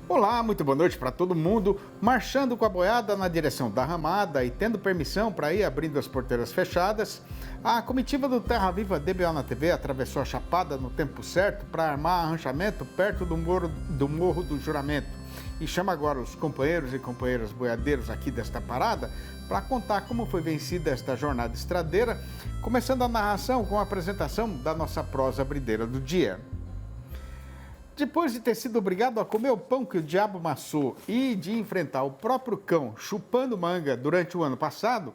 Olá, muito boa noite para todo mundo. Marchando com a boiada na direção da Ramada e tendo permissão para ir abrindo as porteiras fechadas, a comitiva do Terra Viva DBO na TV atravessou a Chapada no tempo certo para armar arranchamento perto do Morro do Juramento. E chama agora os companheiros e companheiras boiadeiros aqui desta parada para contar como foi vencida esta jornada estradeira, começando a narração com a apresentação da nossa prosa brideira do dia. Depois de ter sido obrigado a comer o pão que o diabo amassou e de enfrentar o próprio cão chupando manga durante o ano passado,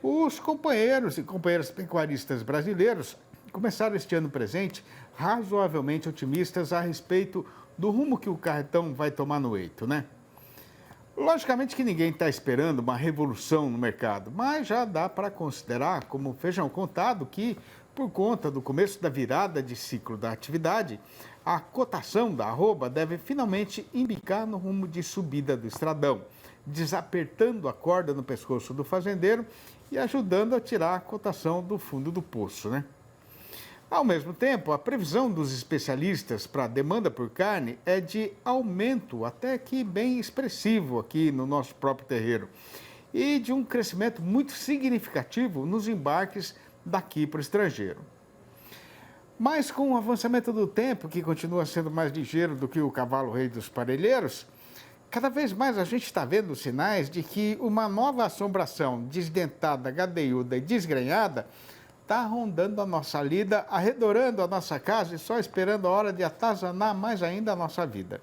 os companheiros e companheiras pecuaristas brasileiros começaram este ano presente razoavelmente otimistas a respeito do rumo que o carretão vai tomar no eito, né? Logicamente que ninguém está esperando uma revolução no mercado, mas já dá para considerar como feijão contado que, por conta do começo da virada de ciclo da atividade, a cotação da arroba deve finalmente embicar no rumo de subida do estradão, desapertando a corda no pescoço do fazendeiro e ajudando a tirar a cotação do fundo do poço, né? Ao mesmo tempo, a previsão dos especialistas para a demanda por carne é de aumento até que bem expressivo aqui no nosso próprio terreiro e de um crescimento muito significativo nos embarques daqui para o estrangeiro. Mas com o avançamento do tempo, que continua sendo mais ligeiro do que o cavalo rei dos parelheiros, cada vez mais a gente está vendo sinais de que uma nova assombração desdentada, gadeiuda e desgrenhada está rondando a nossa lida, arredorando a nossa casa e só esperando a hora de atazanar mais ainda a nossa vida.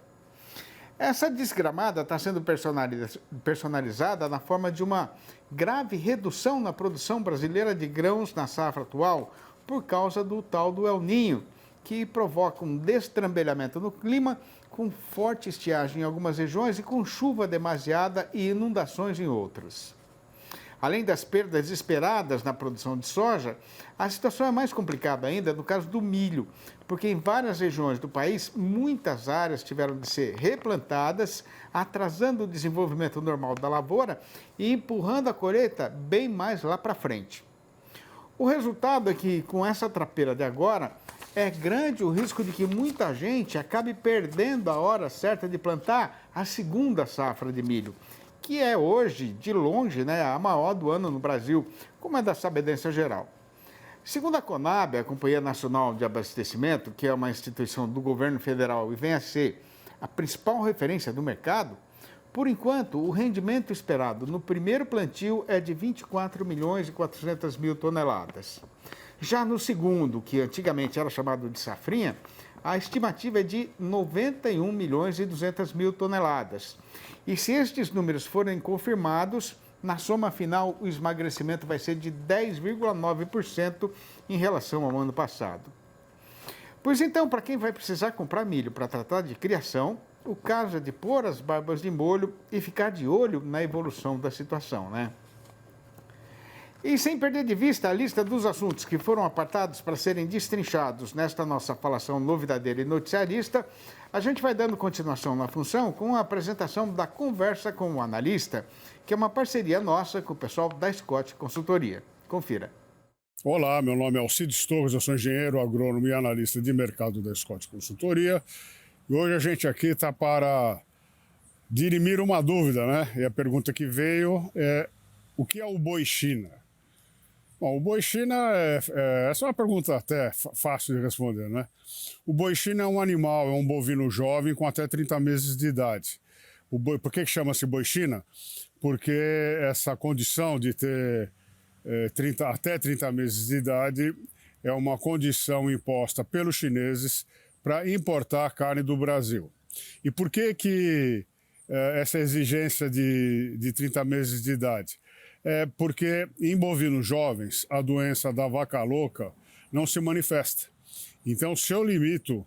Essa desgramada está sendo personalizada na forma de uma grave redução na produção brasileira de grãos na safra atual, por causa do tal do El Niño, que provoca um destrambelhamento no clima, com forte estiagem em algumas regiões e com chuva demasiada e inundações em outras. Além das perdas esperadas na produção de soja, a situação é mais complicada ainda no caso do milho, porque em várias regiões do país, muitas áreas tiveram de ser replantadas, atrasando o desenvolvimento normal da lavoura e empurrando a colheita bem mais lá para frente. O resultado é que, com essa trapeira de agora, é grande o risco de que muita gente acabe perdendo a hora certa de plantar a segunda safra de milho, que é hoje, de longe, a maior do ano no Brasil, como é da sabedência geral. Segundo a Conab, a Companhia Nacional de Abastecimento, que é uma instituição do governo federal e vem a ser a principal referência do mercado, por enquanto, o rendimento esperado no primeiro plantio é de 24 milhões e 400 mil toneladas. Já no segundo, que antigamente era chamado de safrinha, a estimativa é de 91 milhões e 200 mil toneladas. E se estes números forem confirmados, na soma final o esmagrecimento vai ser de 10,9% em relação ao ano passado. Pois então, para quem vai precisar comprar milho para tratar de criação, o caso é de pôr as barbas de molho e ficar de olho na evolução da situação, né? E sem perder de vista a lista dos assuntos que foram apartados para serem destrinchados nesta nossa falação novidadeira e noticiarista, a gente vai dando continuação na função com a apresentação da Conversa com o Analista, que é uma parceria nossa com o pessoal da Scott Consultoria. Confira. Olá, meu nome é Alcides Torres, eu sou engenheiro agrônomo e analista de mercado da Scott Consultoria. E hoje a gente aqui está para dirimir uma dúvida, né? E a pergunta que veio é: o que é o boi China? Bom, o boi China essa é uma pergunta até fácil de responder, né? O boi China é um animal, é um bovino jovem com até 30 meses de idade. Por que chama-se boi China? Porque essa condição de ter até 30 meses de idade é uma condição imposta pelos chineses para importar carne do Brasil. E por que essa exigência de 30 meses de idade? Porque em bovinos jovens a doença da vaca louca não se manifesta. Então, se eu limito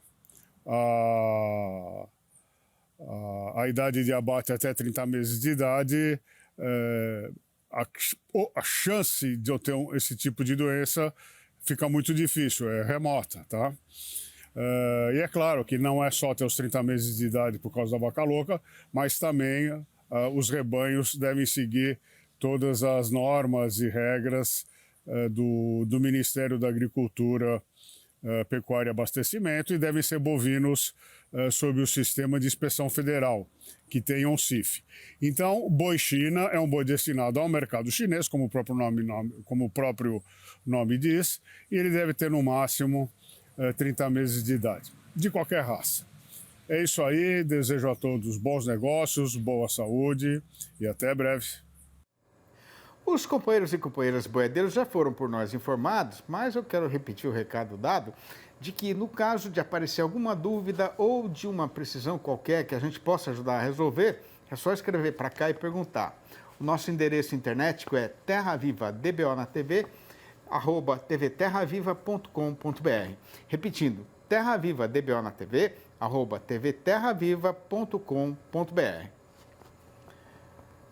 a idade de abate até 30 meses de idade, a chance de eu ter esse tipo de doença fica muito difícil, é remota, tá? E é claro que não é só ter os 30 meses de idade por causa da vaca louca, mas também os rebanhos devem seguir todas as normas e regras do Ministério da Agricultura Pecuária e Abastecimento e devem ser bovinos sob o sistema de inspeção federal, que tem um CIF. Então, o boi China é um boi destinado ao mercado chinês, como o próprio nome diz, e ele deve ter no máximo 30 meses de idade, de qualquer raça. É isso aí, desejo a todos bons negócios, boa saúde e até breve. Os companheiros e companheiras boiadeiros já foram por nós informados, mas eu quero repetir o recado dado de que no caso de aparecer alguma dúvida ou de uma precisão qualquer que a gente possa ajudar a resolver, é só escrever para cá e perguntar. O nosso endereço internet é terravivadbonatv@tvterraviva.com.br. Repetindo, terravivadbonatv@tvterraviva.com.br.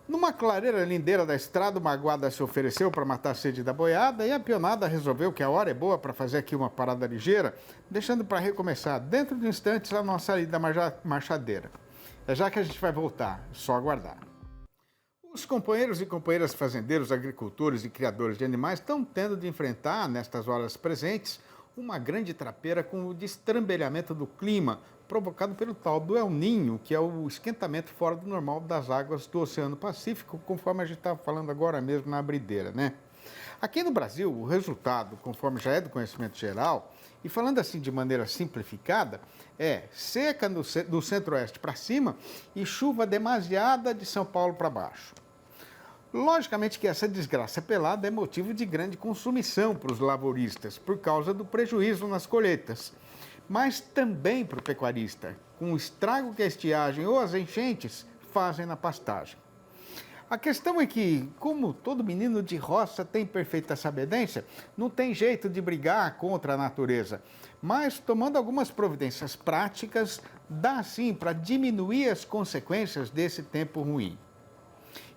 Numa clareira lindeira da estrada, uma guarda se ofereceu para matar a sede da boiada e a peonada resolveu que a hora é boa para fazer aqui uma parada ligeira, deixando para recomeçar dentro de instantes a nossa ida marchadeira. É já que a gente vai voltar, é só aguardar. Os companheiros e companheiras fazendeiros, agricultores e criadores de animais estão tendo de enfrentar, nestas horas presentes, uma grande trapeira com o destrambelhamento do clima, provocado pelo tal do El Niño, que é o esquentamento fora do normal das águas do Oceano Pacífico, conforme a gente estava falando agora mesmo na abrideira, né? Aqui no Brasil, o resultado, conforme já é do conhecimento geral, e falando assim de maneira simplificada, é seca do centro-oeste para cima e chuva demasiada de São Paulo para baixo. Logicamente que essa desgraça pelada é motivo de grande consumição para os lavouristas, por causa do prejuízo nas colheitas, mas também para o pecuarista, com o estrago que a estiagem ou as enchentes fazem na pastagem. A questão é que, como todo menino de roça tem perfeita sabedência, não tem jeito de brigar contra a natureza, mas tomando algumas providências práticas, dá sim para diminuir as consequências desse tempo ruim.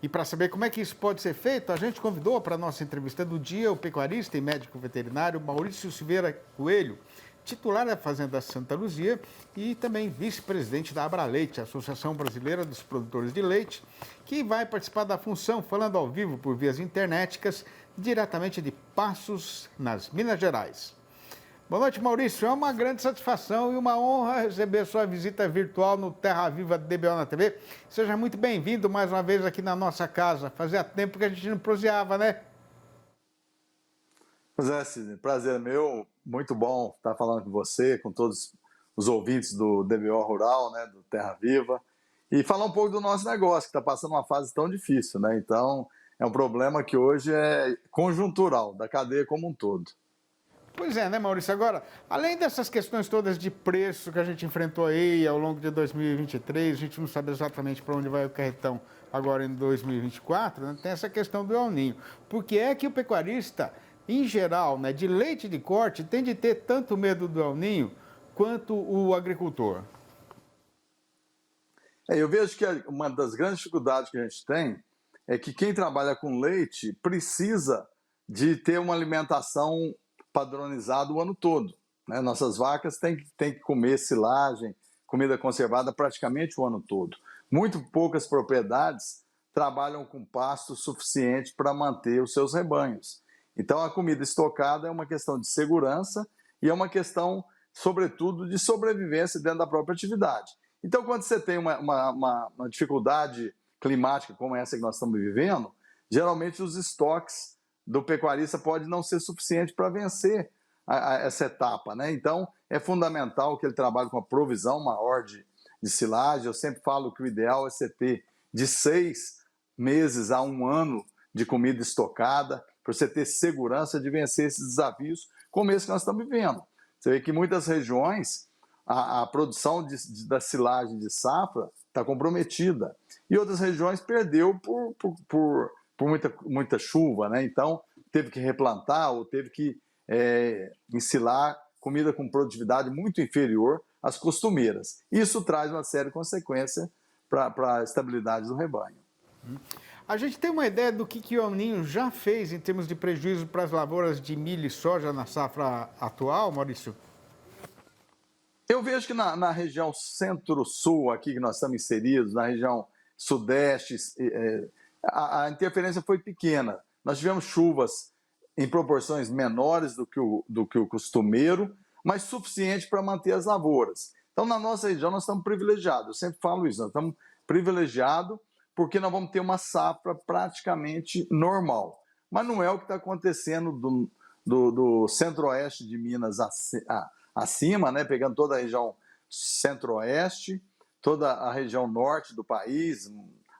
E para saber como é que isso pode ser feito, a gente convidou para a nossa entrevista do dia o pecuarista e médico veterinário Maurício Silveira Coelho, titular da Fazenda Santa Luzia e também vice-presidente da Abraleite, Associação Brasileira dos Produtores de Leite, que vai participar da função falando ao vivo por vias internéticas, diretamente de Passos, nas Minas Gerais. Boa noite, Maurício. É uma grande satisfação e uma honra receber sua visita virtual no Terra Viva DBO na TV. Seja muito bem-vindo mais uma vez aqui na nossa casa. Fazia tempo que a gente não proseava, né? Pois é, Sidney. Prazer meu. Muito bom estar falando com você, com todos os ouvintes do DBO Rural, né, do Terra Viva. E falar um pouco do nosso negócio, que está passando uma fase tão difícil, né? Então, é um problema que hoje é conjuntural, da cadeia como um todo. Pois é, né, Maurício? Agora, além dessas questões todas de preço que a gente enfrentou aí ao longo de 2023, a gente não sabe exatamente para onde vai o carretão agora em 2024, né? Tem essa questão do El Niño. Por que é que o pecuarista, em geral, né, de leite de corte, tem de ter tanto medo do El Niño quanto o agricultor? Eu vejo que uma das grandes dificuldades que a gente tem é que quem trabalha com leite precisa de ter uma alimentação padronizado o ano todo, né? Nossas vacas têm que comer silagem, comida conservada praticamente o ano todo. Muito poucas propriedades trabalham com pasto suficiente para manter os seus rebanhos. Então a comida estocada é uma questão de segurança e é uma questão, sobretudo, de sobrevivência dentro da própria atividade. Então quando você tem uma dificuldade climática como essa que nós estamos vivendo, geralmente os estoques do pecuarista pode não ser suficiente para vencer essa etapa, né? Então, é fundamental que ele trabalhe com a provisão maior de silagem. Eu sempre falo que o ideal é você ter de 6 meses a 1 ano de comida estocada, para você ter segurança de vencer esses desafios como esse que nós estamos vivendo. Você vê que em muitas regiões a produção da silagem de safra está comprometida, e outras regiões perdeu por muita chuva, né? Então teve que replantar ou teve que ensilar comida com produtividade muito inferior às costumeiras. Isso traz uma série de consequências para a estabilidade do rebanho. A gente tem uma ideia do que o El Niño já fez em termos de prejuízo para as lavouras de milho e soja na safra atual, Maurício? Eu vejo que na região centro-sul, aqui que nós estamos inseridos, na região sudeste, a interferência foi pequena. Nós tivemos chuvas em proporções menores do que o costumeiro, mas suficiente para manter as lavouras. Então, na nossa região, nós estamos privilegiados. Eu sempre falo isso, nós estamos privilegiados porque nós vamos ter uma safra praticamente normal. Mas não é o que está acontecendo do centro-oeste de Minas acima, né? Pegando toda a região centro-oeste, toda a região norte do país,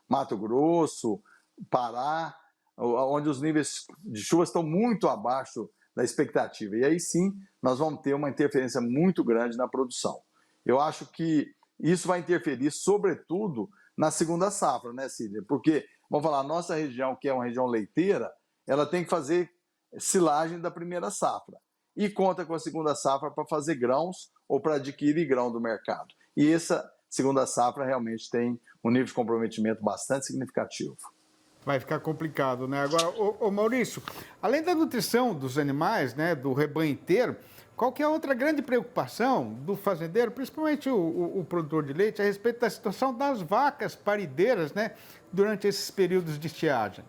Mato Grosso, Pará, onde os níveis de chuva estão muito abaixo da expectativa. E aí sim, nós vamos ter uma interferência muito grande na produção. Eu acho que isso vai interferir, sobretudo, na segunda safra, né, Sidney? Porque, vamos falar, a nossa região, que é uma região leiteira, ela tem que fazer silagem da primeira safra e conta com a segunda safra para fazer grãos ou para adquirir grão do mercado. E essa segunda safra realmente tem um nível de comprometimento bastante significativo. Vai ficar complicado, né? Agora, ô Maurício, além da nutrição dos animais, né, do rebanho inteiro, qual que é a outra grande preocupação do fazendeiro, principalmente o produtor de leite, a respeito da situação das vacas parideiras, né, durante esses períodos de estiagem?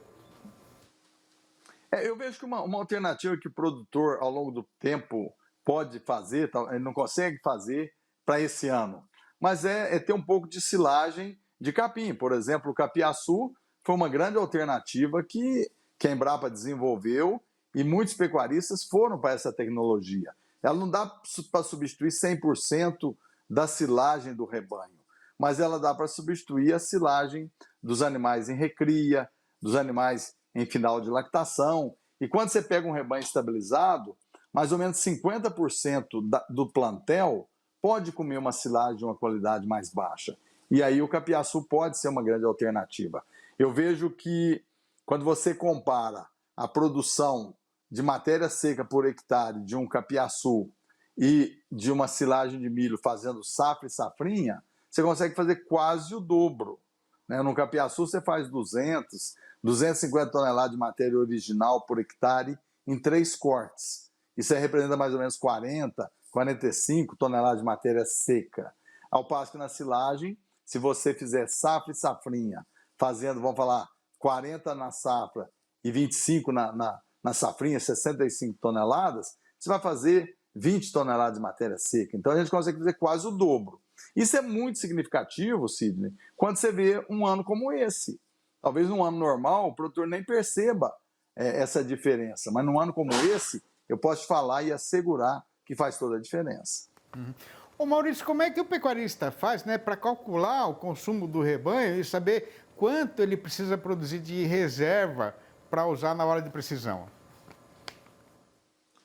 Eu vejo que uma alternativa que o produtor, ao longo do tempo, pode fazer, ele não consegue fazer para esse ano, mas é ter um pouco de silagem de capim. Por exemplo, o capiaçu foi uma grande alternativa que a Embrapa desenvolveu e muitos pecuaristas foram para essa tecnologia. Ela não dá para substituir 100% da silagem do rebanho, mas ela dá para substituir a silagem dos animais em recria, dos animais em final de lactação. E quando você pega um rebanho estabilizado, mais ou menos 50% do plantel pode comer uma silagem de uma qualidade mais baixa. E aí o capiaçu pode ser uma grande alternativa. Eu vejo que quando você compara a produção de matéria seca por hectare de um capiaçu e de uma silagem de milho fazendo safra e safrinha, você consegue fazer quase o dobro. No capiaçu você faz 250 toneladas de matéria original por hectare em 3 cortes. Isso aí representa mais ou menos 40, 45 toneladas de matéria seca. Ao passo que na silagem, se você fizer safra e safrinha, fazendo, vamos falar, 40 na safra e 25 na safrinha, 65 toneladas, você vai fazer 20 toneladas de matéria seca. Então a gente consegue fazer quase o dobro. Isso é muito significativo, Sidney, quando você vê um ano como esse. Talvez num ano normal o produtor nem perceba essa diferença, mas num ano como esse, eu posso te falar e assegurar que faz toda a diferença. Uhum. Ô Maurício, como é que o pecuarista faz, né, para calcular o consumo do rebanho e saber quanto ele precisa produzir de reserva para usar na hora de precisão?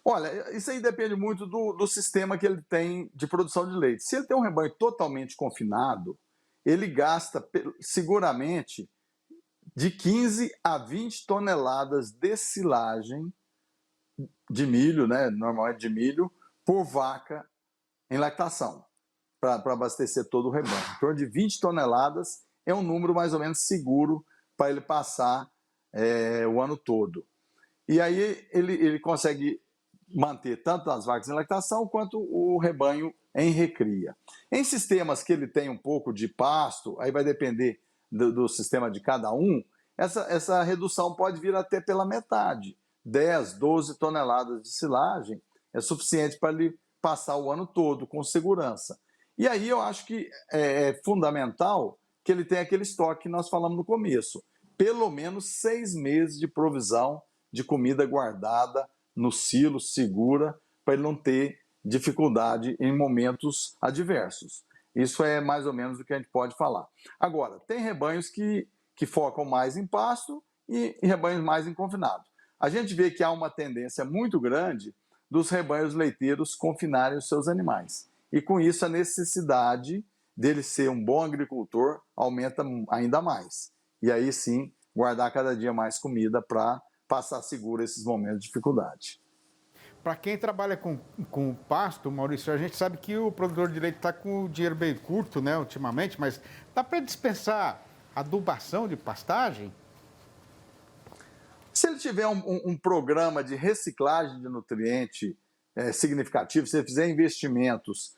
Olha, isso aí depende muito do sistema que ele tem de produção de leite. Se ele tem um rebanho totalmente confinado, ele gasta seguramente de 15 a 20 toneladas de silagem de milho, né, normalmente de milho, por vaca em lactação, para abastecer todo o rebanho. Em torno de 20 toneladas é um número mais ou menos seguro para ele passar o ano todo. E aí ele consegue manter tanto as vacas em lactação quanto o rebanho em recria. Em sistemas que ele tem um pouco de pasto, aí vai depender do sistema de cada um, essa redução pode vir até pela metade. 10, 12 toneladas de silagem é suficiente para ele passar o ano todo com segurança. E aí eu acho que é fundamental que ele tenha aquele estoque que nós falamos no começo. Pelo menos 6 meses de provisão de comida guardada no silo, segura, para ele não ter dificuldade em momentos adversos. Isso é mais ou menos o que a gente pode falar. Agora, tem rebanhos que focam mais em pasto e rebanhos mais em confinado. A gente vê que há uma tendência muito grande dos rebanhos leiteiros confinarem os seus animais. E com isso a necessidade dele ser um bom agricultor aumenta ainda mais. E aí sim, guardar cada dia mais comida para passar seguro esses momentos de dificuldade. Para quem trabalha com pasto, Maurício, a gente sabe que o produtor de leite está com o dinheiro bem curto, né, ultimamente, mas dá para dispensar adubação de pastagem? Se ele tiver um programa de reciclagem de nutriente significativo, se ele fizer investimentos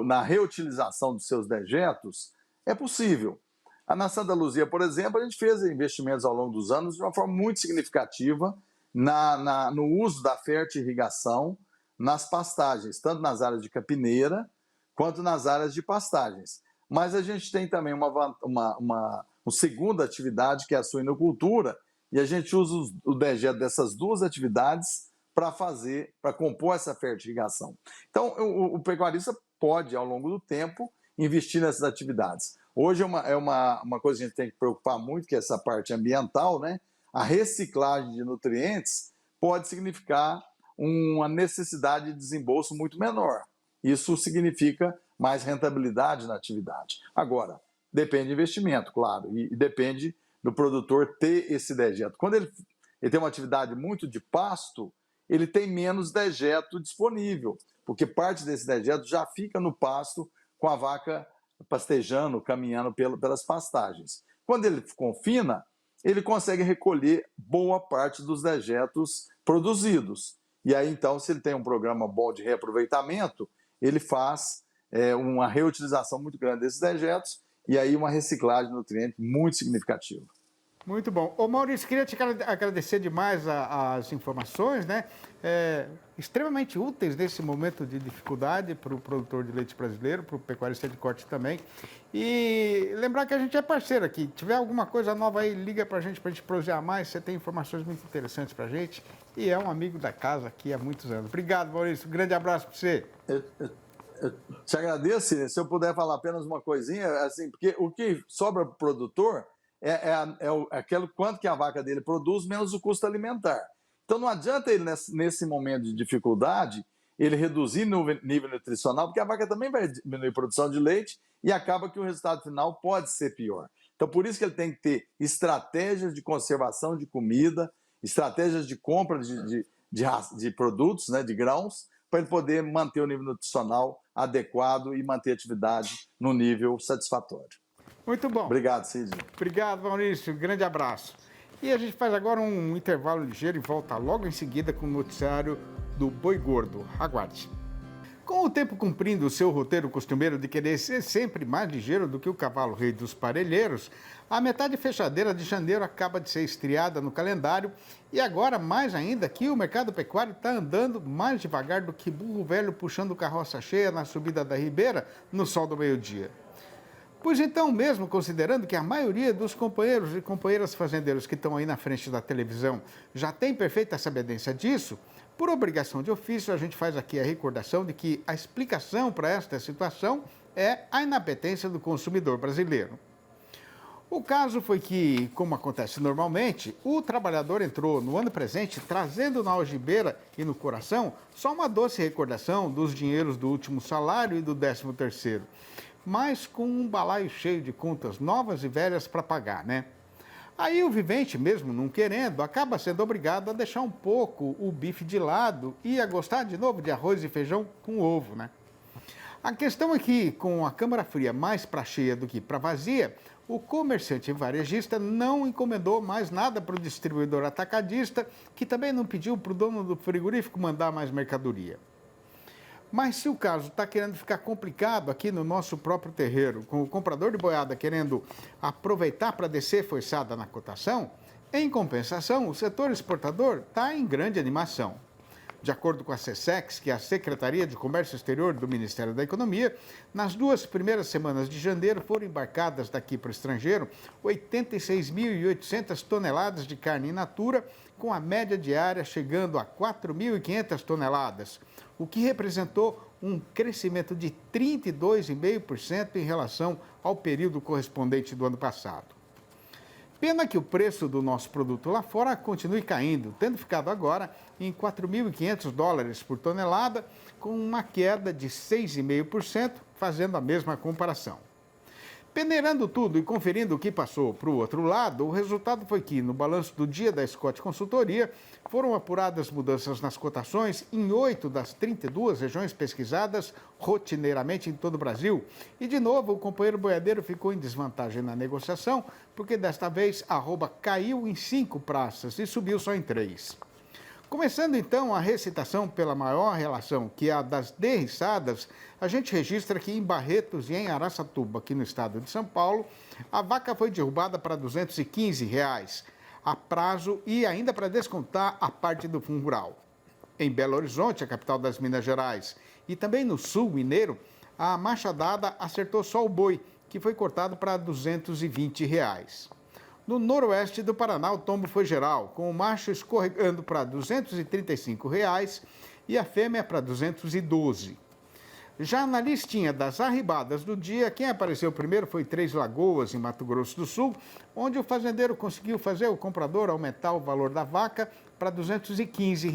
na reutilização dos seus dejetos, é possível. Na Santa Luzia, por exemplo, a gente fez investimentos ao longo dos anos de uma forma muito significativa no uso da fertirrigação nas pastagens, tanto nas áreas de capineira quanto nas áreas de pastagens. Mas a gente tem também uma segunda atividade, que é a suinocultura, e a gente usa o dejeto dessas duas atividades para compor essa fertirrigação. Então, o pecuarista pode, ao longo do tempo, investir nessas atividades. Hoje é uma coisa que a gente tem que preocupar muito, que é essa parte ambiental, né? A reciclagem de nutrientes pode significar uma necessidade de desembolso muito menor. Isso significa mais rentabilidade na atividade. Agora, depende de investimento, claro, e depende do produtor ter esse dejeto. Quando ele tem uma atividade muito de pasto, ele tem menos dejeto disponível, porque parte desse dejeto já fica no pasto com a vaca pastejando, caminhando pelas pastagens. Quando ele confina, ele consegue recolher boa parte dos dejetos produzidos. E aí, então, se ele tem um programa bom de reaproveitamento, ele faz uma reutilização muito grande desses dejetos e aí uma reciclagem de nutrientes muito significativa. Muito bom. Ô Maurício, queria te agradecer demais as informações, né? Extremamente úteis nesse momento de dificuldade para o produtor de leite brasileiro, para o pecuarista de corte também. E lembrar que a gente é parceiro aqui. Se tiver alguma coisa nova aí, liga para a gente prosear mais. Você tem informações muito interessantes para a gente e é um amigo da casa aqui há muitos anos. Obrigado, Maurício. Um grande abraço para você. Eu te agradeço, se eu puder falar apenas uma coisinha, assim, porque o que sobra para o produtor é aquele quanto que a vaca dele produz menos o custo alimentar. Então não adianta ele, nesse momento de dificuldade, ele reduzir no nível nutricional, porque a vaca também vai diminuir a produção de leite e acaba que o resultado final pode ser pior. Então por isso que ele tem que ter estratégias de conservação de comida, estratégias de compra de produtos, né, de grãos, para ele poder manter o nível nutricional adequado e manter a atividade no nível satisfatório. Muito bom. Obrigado, Cid. Obrigado, Maurício. Grande abraço. E a gente faz agora um intervalo ligeiro e volta logo em seguida com o noticiário do Boi Gordo. Aguarde. Com o tempo cumprindo o seu roteiro costumeiro de querer ser sempre mais ligeiro do que o cavalo rei dos parelheiros, a metade fechadeira de janeiro acaba de ser estreada no calendário e agora, mais ainda, que o mercado pecuário está andando mais devagar do que burro velho puxando carroça cheia na subida da ribeira no sol do meio-dia. Pois então, mesmo considerando que a maioria dos companheiros e companheiras fazendeiros que estão aí na frente da televisão já tem perfeita sabedência disso, por obrigação de ofício, a gente faz aqui a recordação de que a explicação para esta situação é a inapetência do consumidor brasileiro. O caso foi que, como acontece normalmente, o trabalhador entrou no ano presente trazendo na algibeira e no coração só uma doce recordação dos dinheiros do último salário e do 13º, mas com um balaio cheio de contas novas e velhas para pagar, né? Aí o vivente, mesmo não querendo, acaba sendo obrigado a deixar um pouco o bife de lado e a gostar de novo de arroz e feijão com ovo, né? A questão é que, com a câmara fria mais para cheia do que para vazia, o comerciante varejista não encomendou mais nada para o distribuidor atacadista, que também não pediu para o dono do frigorífico mandar mais mercadoria. Mas se o caso está querendo ficar complicado aqui no nosso próprio terreiro, com o comprador de boiada querendo aproveitar para descer forçada na cotação, em compensação, o setor exportador está em grande animação. De acordo com a SECEX, que é a Secretaria de Comércio Exterior do Ministério da Economia, nas 2 primeiras semanas de janeiro foram embarcadas daqui para o estrangeiro 86.800 toneladas de carne in natura, com a média diária chegando a 4.500 toneladas, o que representou um crescimento de 32,5% em relação ao período correspondente do ano passado. Pena que o preço do nosso produto lá fora continue caindo, tendo ficado agora em $4.500 por tonelada, com uma queda de 6,5%, fazendo a mesma comparação. Peneirando tudo e conferindo o que passou para o outro lado, o resultado foi que, no balanço do dia da Scott Consultoria, foram apuradas mudanças nas cotações em 8 das 32 regiões pesquisadas rotineiramente em todo o Brasil. E, de novo, o companheiro boiadeiro ficou em desvantagem na negociação, porque desta vez a arroba caiu em 5 praças e subiu só em 3. Começando então a recitação pela maior relação, que é a das derriçadas, a gente registra que em Barretos e em Araçatuba, aqui no estado de São Paulo, a vaca foi derrubada para R$ 215 a prazo e ainda para descontar a parte do fundo rural. Em Belo Horizonte, a capital das Minas Gerais, e também no sul mineiro, a machadada acertou só o boi, que foi cortado para R$ 220. No noroeste do Paraná, o tombo foi geral, com o macho escorregando para R$ 235 e a fêmea para R$ 212. Já na listinha das arribadas do dia, quem apareceu primeiro foi Três Lagoas, em Mato Grosso do Sul, onde o fazendeiro conseguiu fazer o comprador aumentar o valor da vaca para R$ 215.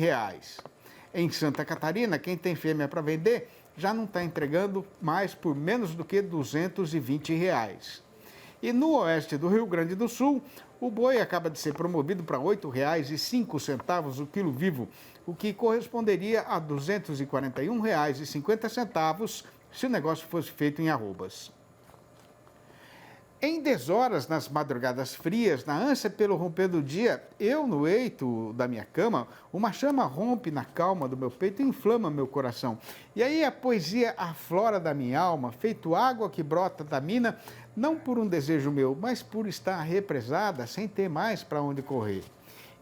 Em Santa Catarina, quem tem fêmea para vender já não está entregando mais por menos do que R$ 220. E no oeste do Rio Grande do Sul, o boi acaba de ser promovido para R$ 8,05 o quilo vivo, o que corresponderia a R$ 241,50 se o negócio fosse feito em arrobas. Em deshoras, nas madrugadas frias, na ânsia pelo romper do dia, eu, no eito da minha cama, uma chama rompe na calma do meu peito e inflama meu coração. E aí a poesia aflora da minha alma, feito água que brota da mina, não por um desejo meu, mas por estar represada, sem ter mais para onde correr.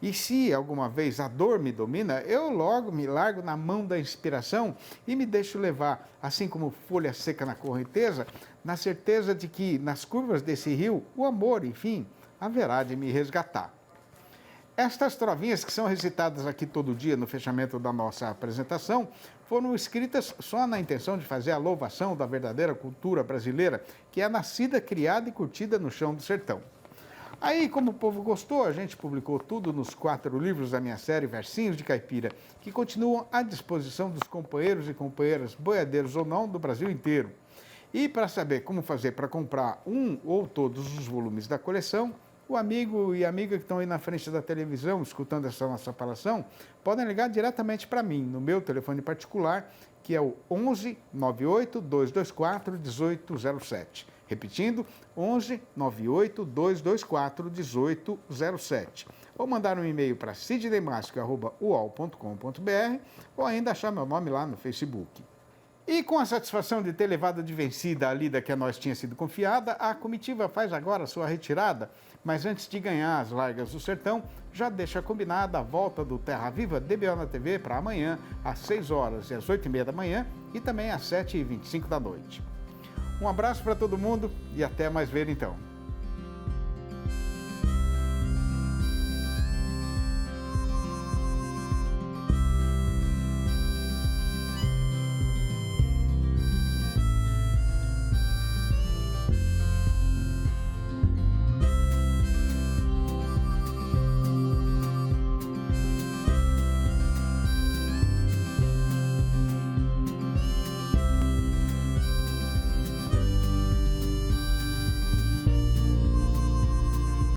E se alguma vez a dor me domina, eu logo me largo na mão da inspiração e me deixo levar, assim como folha seca na correnteza, na certeza de que, nas curvas desse rio, o amor, enfim, haverá de me resgatar. Estas trovinhas que são recitadas aqui todo dia no fechamento da nossa apresentação foram escritas só na intenção de fazer a louvação da verdadeira cultura brasileira, que é nascida, criada e curtida no chão do sertão. Aí, como o povo gostou, a gente publicou tudo nos 4 livros da minha série Versinhos de Caipira, que continuam à disposição dos companheiros e companheiras, boiadeiros ou não, do Brasil inteiro. E para saber como fazer para comprar um ou todos os volumes da coleção, o amigo e amiga que estão aí na frente da televisão, escutando essa nossa falação, podem ligar diretamente para mim, no meu telefone particular, que é o 11 98 224 1807. Repetindo, 11 98 224 1807. Ou mandar um e-mail para sidneymasco@uol.com.br ou ainda achar meu nome lá no Facebook. E com a satisfação de ter levado de vencida a lida que a nós tinha sido confiada, a comitiva faz agora a sua retirada, mas antes de ganhar as largas do sertão, já deixa combinada a volta do Terra Viva DBO na TV para amanhã, às 6 horas e às 8h30 da manhã e também às 7h25 da noite. Um abraço para todo mundo e até mais ver então.